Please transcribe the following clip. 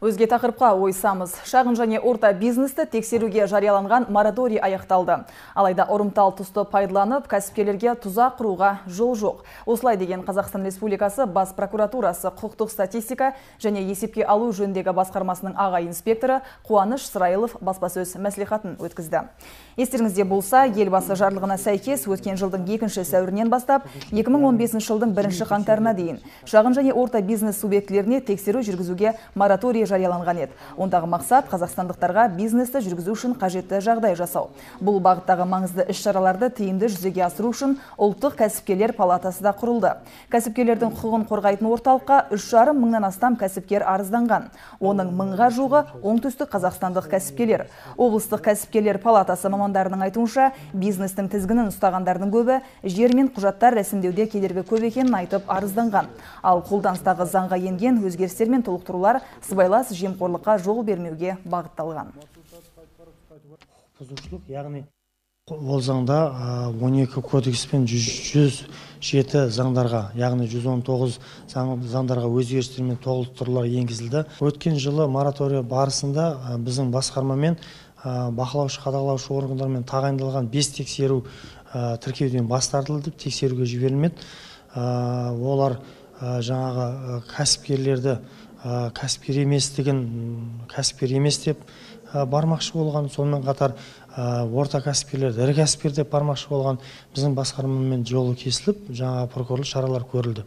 Өзге тақырыпқа ойсамыз. Шағын және орта бизнесті тексеруге жарияланған мораторий аяқталды. Алайда ұрымтал тұсты пайдаланып, кәсіпкерлерге тұзақ құруға жол жоқ. Осылай деген Қазақстан Республикасы Бас прокуратурасы құқықтық статистика және есепке алу жөніндегі басқармасының аға инспекторы Қуаныш Сырайылов баспасөз мәслихатын өткізді. Естеріңізде болса, елбасы жарлығына сәйкес өткен жылдың 2 сәуірінен бастап 2015 жылдың 1 қаңтарына дейін шағын және орта бизнес субъектілеріне тексеру жүргізуге мораторий жарияланған еді. Ондағы мақсат қазақстандықтарға бизнесті жүргізу үшін қажетті жағдай жасау. Бұл бағыттағы маңызды іс-шараларды тиімді жүзеге асыру үшін ұлттық кәсіпкерлер палатасы да құрылды. Кәсіпкерлердің құқығын қорғайтын орталыққа 3,5 мыңнан астам кәсіпкер арызданған. Оның 1000-ға жуығы оңтүстік қазақстандық кәсіпкерлер. Облыстық кәсіпкерлер палатасы мамандарының айтуынша, бизнестің тізгінін ұстағандардың көбі жер мен құжаттар рәсімдеуде кедергі көп екенін айтып арызданған. Ал қолданыстағы заңға енген өзгерістер мен толықтырулар сыбайлас жемқорлыққа жол бермеуге бағытталған. Бұзушылық, яғни ол заңда 12 кодекс пен 107 заңдарға, яғни 119 заңдарға өзгерістер мен толықтырулар енгізілді. Өткен жылы мораторий барысында біздің басқармамен бақылаушы қадағалаушы органдармен тағайындалған 5 тексеру тіркеуден бас тартылды, тексеруге жіберілмеді. Олар жаңағы кәсіпкерлерді кәсіпкер емес деп бармақшы болған, сонымен қатар орта кәсіпкерлерді ірі кәсіпкер деп бармақшы болған. Біздің басқармамен жолы кесіліп, жаңа прокурорлық шаралар көрілді.